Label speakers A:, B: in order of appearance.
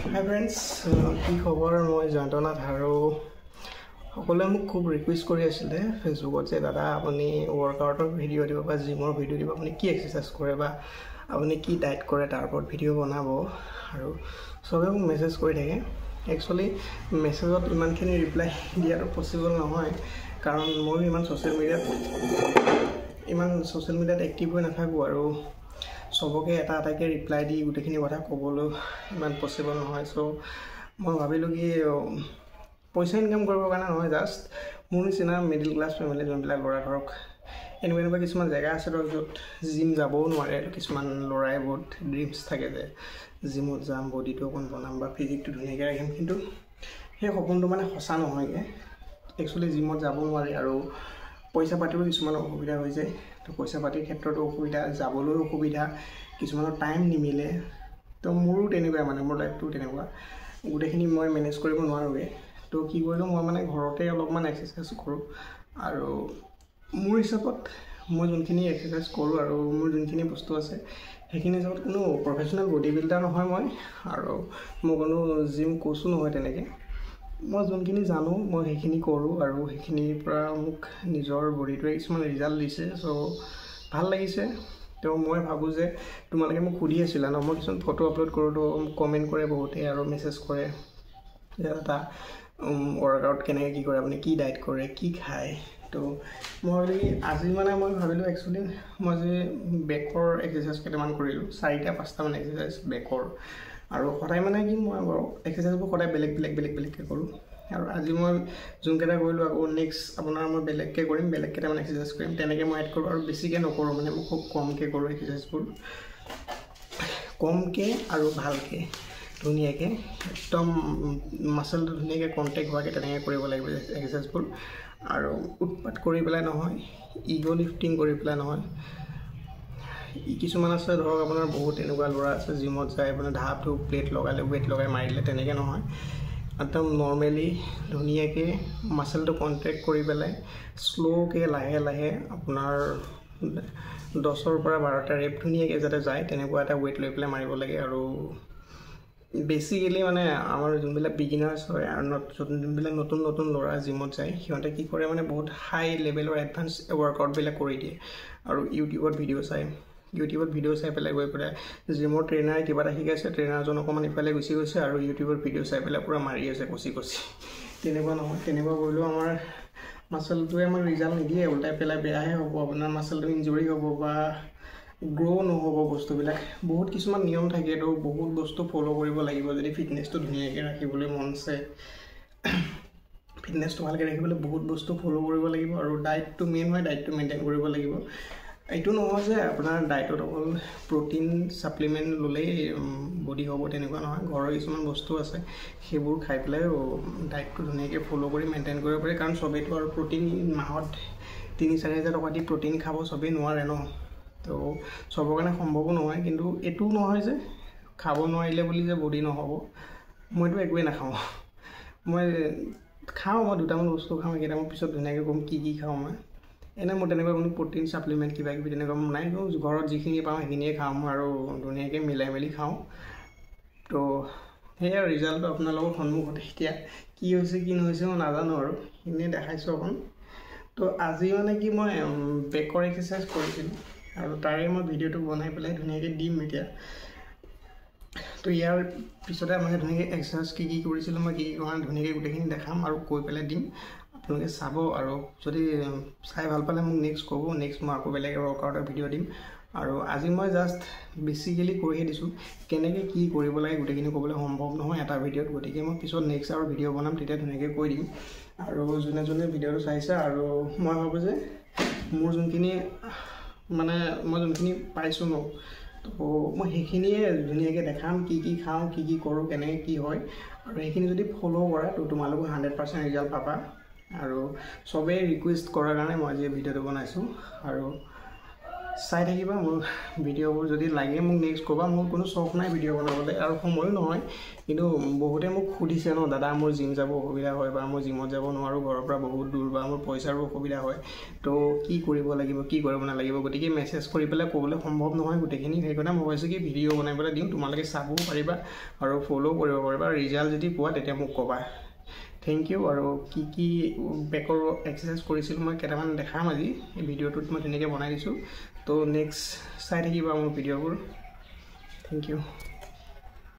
A: Hi friends, কি খবৰ মই জয়ন্তনাথ আৰু সকলোৱে মোক খুব ৰিকুৱেষ্ট কৰি আছিলে ফেচবুকত যে দাদা আপুনি ৱৰ্কআউটৰ ভিডিঅ' দিব বা জিমৰ ভিডিঅ' দিব আপুনি কি এক্সাৰচাইজ কৰে বা আপুনি কি ডায়েট কৰে তাৰ ওপৰত ভিডিঅ' বনাব আৰু সবে মোক মেছেজ কৰি থাকে একচুৱেলি মেছেজত ইমানখিনি ৰিপ্লাই দিয়াটো পচিবল নহয় কাৰণ মই ইমান ছ'চিয়েল মিডিয়াত এক্টিভ হৈ নাথাকোঁ আৰু সবকে এটা এটাকৈ ৰিপ্লাই দি গোটেইখিনি কথা ক'বলৈ ইমান পচিবল নহয় চ' মই ভাবিলোঁ কি পইচা ইনকাম কৰিবৰ কাৰণে নহয় জাষ্ট মোৰ নিচিনা মিডিল ক্লাছ ফেমিলি যোনবিলাক ল'ৰা ধৰক এনেকুৱা কিছুমান জেগা আছে ধৰক য'ত জিম যাবও নোৱাৰে কিছুমান ল'ৰাই বহুত ড্ৰিমছ থাকে যে জিমত যাম বডিটো অকণ বনাম বা ফিজিকটো ধুনীয়াকৈ ৰাখিম কিন্তু সেই সপোনটো মানে সঁচা নহয়গৈ একচুৱেলি জিমত যাব নোৱাৰি আৰু পইচা পাতিও কিছুমান অসুবিধা হৈ যায় তো পইচা পাতিৰ ক্ষেত্ৰতো অসুবিধা যাবলৈ অসুবিধা কিছুমানৰ টাইম নিমিলে তো মোৰো তেনেকুৱা মানে মোৰ লাইফটো তেনেকুৱা গোটেইখিনি মই মেনেজ কৰিব নোৱাৰোঁগৈ তো কি কৰিলোঁ মই মানে ঘৰতে অলপমান এক্সাৰচাইজ কৰোঁ আৰু মোৰ হিচাপত মই যোনখিনি এক্সাৰচাইজ কৰোঁ আৰু মোৰ যোনখিনি বস্তু আছে সেইখিনি হিচাপত কোনো প্ৰফেশ্যনেল বডি বিল্ডাৰ নহয় মই আৰু মোৰ কোনো জিম কোচো নহয় তেনেকৈ মই যোনখিনি জানো মই সেইখিনি কৰোঁ আৰু সেইখিনিৰ পৰা মোক নিজৰ বডিটোৱে কিছুমান ৰিজাল্ট দিছে চ' ভাল লাগিছে তো মই ভাবোঁ যে তোমালোকে মোক সুধি আছিলা ন মই কিছুমান ফটো আপলোড কৰোঁ তো কমেণ্ট কৰে বহুতে আৰু মেছেজ কৰে যে এটা ৱৰ্কআউট কেনেকৈ কি কৰে আপুনি কি ডায়েট কৰে কি খায় তো মই ভাবিলোঁ আজি মানে মই ভাবিলোঁ একচুৱেলি মই যে বেকৰ এক্সাৰচাইজ কেইটামান কৰিলোঁ 4-5টামান এক্সাৰচাইজ বেকৰ আৰু সদায় মানে কি মই বাৰু এক্সাৰচাইজবোৰ সদায় বেলেগকৈ কৰোঁ আৰু আজি মই যোনকেইটা কৰিলোঁ আকৌ নেক্সট আপোনাৰ মই বেলেগকৈ কৰিম বেলেগ কেইটামান এক্সাৰচাইজ কৰিম তেনেকৈ মই এড কৰোঁ আৰু বেছিকৈ নকৰোঁ মানে মই খুব কমকৈ কৰোঁ এক্সাৰচাইজবোৰ কমকৈ আৰু ভালকৈ ধুনীয়াকৈ একদম মাচলটো ধুনীয়াকৈ কণ্টেক্ট হোৱাকৈ তেনেকৈ কৰিব লাগিব এক্সাৰচাইজবোৰ আৰু উৎপাত কৰি পেলাই নহয় ইগ' লিফটিং কৰি পেলাই নহয় কিছুমান আছে ধৰক আপোনাৰ বহুত এনেকুৱা ল'ৰা আছে জিমত যায় আপোনাৰ ঢাপটো প্লেট লগালে ৱেইট লগাই মাৰিলে তেনেকৈ নহয় একদম নৰ্মেলি ধুনীয়াকৈ মাচলটো কণ্ট্ৰেক্ট কৰি পেলাই শ্ল'কৈ লাহে আপোনাৰ 10ৰ পৰা 12টা ৰেপ ধুনীয়াকৈ যাতে যায় তেনেকুৱা এটা ৱেইট লৈ পেলাই মাৰিব লাগে আৰু বেছিকেলি মানে আমাৰ যোনবিলাক বিগিনাৰ্ছ হয় আৰু যোনবিলাক নতুন ল'ৰা জিমত যায় সিহঁতে কি কৰে মানে বহুত হাই লেভেলৰ এডভান্স ৱৰ্কআউটবিলাক কৰি দিয়ে আৰু ইউটিউবত ভিডিঅ' চাই পেলাই গৈ পেলাই জিমৰ ট্ৰেইনাৰে কিবা এটা শিকাইছে ট্ৰেইনাৰজন অকণমান ইফালে গুচি গৈছে আৰু ইউটিউবত ভিডিঅ' চাই পেলাই পূৰা মাৰি আছে কচি তেনেকুৱা নহয় তেনেকুৱা কৰিলেও আমাৰ মাচলটোৱে আমাক ৰিজাল্ট নিদিয়ে ওলটাই পেলাই বেয়াহে হ'ব আপোনাৰ মাচলটো ইনজুৰি হ'ব বা গ্ৰ' নহ'ব বস্তুবিলাক বহুত কিছুমান নিয়ম থাকে তো বহুত বস্তু ফ'ল' কৰিব লাগিব যদি ফিটনেছটো ধুনীয়াকৈ ৰাখিবলৈ মন আছে ফিটনেছটো ভালকৈ ৰাখিবলৈ বহুত বস্তু ফ'ল' কৰিব লাগিব আৰু ডায়েটটো মেইন হয় ডায়েটটো মেইনটেইন কৰিব লাগিব এইটো নহয় যে আপোনাৰ ডায়েটত অকল প্ৰ'টিন ছাপ্লিমেণ্ট ল'লেই বডি হ'ব তেনেকুৱা নহয় ঘৰৰ কিছুমান বস্তু আছে সেইবোৰ খাই পেলাই ডায়েটটো ধুনীয়াকৈ ফ'ল' কৰি মেইনটেইন কৰিব পাৰি কাৰণ চবেইতো আৰু প্ৰ'টিন মাহত 3-4 হাজাৰ টকা দি প্ৰ'টিন খাব চবেই নোৱাৰে ন তো চবৰ কাৰণে সম্ভৱো নহয় কিন্তু এইটোও নহয় যে খাব নোৱাৰিলে বুলি যে বডি নহ'ব মইতো একোৱেই নাখাওঁ মই খাওঁ মই 2টামান বস্তু খাওঁ এইকেইটা মই পিছত ধুনীয়াকৈ ক'ম কি খাওঁ মই এনে মোৰ তেনেকুৱা কোনো প্ৰ'টিন ছাপ্লিমেণ্ট কিবা কিবি তেনেকুৱা মোৰ নাই ঘৰত যিখিনি পাওঁ সেইখিনিয়ে খাওঁ আৰু ধুনীয়াকৈ মিলাই মেলি খাওঁ তো সেয়া ৰিজাল্টটো আপোনালোকৰ সন্মুখতে এতিয়া কি হৈছে কি নহৈছে মই নাজানো আৰু এনেই দেখাইছোঁ অকণ তো আজি মানে কি মই বেকৰ এক্সাৰচাইজ কৰিছিলোঁ আৰু তাৰে মই ভিডিঅ'টো বনাই পেলাই ধুনীয়াকৈ দিম এতিয়া তো ইয়াৰ পিছতে মানে ধুনীয়াকৈ এক্সাৰচাইজ কি কৰিছিলোঁ মই কি কৰা ধুনীয়াকৈ গোটেইখিনি দেখাম আৰু কৈ পেলাই দিম আপোনালোকে চাব আৰু যদি চাই ভাল পালে মোক নেক্সট ক'ব নেক্সট মই আকৌ বেলেগ ৱৰ্কআউটৰ ভিডিঅ' দিম আৰু আজি মই জাষ্ট বেছিকেলি কৰিহে দিছোঁ কেনেকৈ কি কৰিব লাগে গোটেইখিনি ক'বলৈ সম্ভৱ নহয় এটা ভিডিঅ'ত গতিকে মই পিছত নেক্সট আৰু ভিডিঅ' বনাম তেতিয়া ধুনীয়াকৈ কৈ দিম আৰু যোনে ভিডিঅ'টো চাইছে আৰু মই ভাবোঁ যে মোৰ যোনখিনি মানে মই যোনখিনি পাইছোঁ ন তো মই সেইখিনিয়ে ধুনীয়াকৈ দেখাম কি খাওঁ কি কৰোঁ কেনেকৈ কি হয় আৰু সেইখিনি যদি ফ'ল' কৰা তো তোমালোকে 100% ৰিজাল্ট পাবা আৰু চবেই ৰিকুৱেষ্ট কৰাৰ কাৰণে মই আজি ভিডিঅ'টো বনাইছোঁ আৰু চাই থাকিবা মোৰ ভিডিঅ'বোৰ যদি লাগে মোক নেক্সট ক'বা মোৰ কোনো চখ নাই ভিডিঅ' বনাবলৈ আৰু সময়ো নহয় কিন্তু বহুতে মোক সুধিছে ন দাদা মোৰ জিম যাব অসুবিধা হয় বা মই জিমত যাব নোৱাৰোঁ ঘৰৰ পৰা বহুত দূৰ বা মোৰ পইচাৰো অসুবিধা হয় তো কি কৰিব লাগিব কি কৰিব নালাগিব গতিকে মেছেজ কৰি পেলাই ক'বলৈ সম্ভৱ নহয় গোটেইখিনি সেইকাৰণে মই ভাবিছোঁ কি ভিডিঅ' বনাই পেলাই দিম তোমালোকে চাবও পাৰিবা আৰু ফ'ল' কৰিব পাৰিবা ৰিজাল্ট যদি পোৱা তেতিয়া মোক ক'বা থেংক ইউ আৰু কি বেকৰ এক্সাৰচাইজ কৰিছিলোঁ মই কেইটামান দেখাম আজি এই ভিডিঅ'টোত মই তেনেকৈ বনাই দিছোঁ তো নেক্সট চাই থাকিবা মোৰ ভিডিঅ'বোৰ থেংক ইউ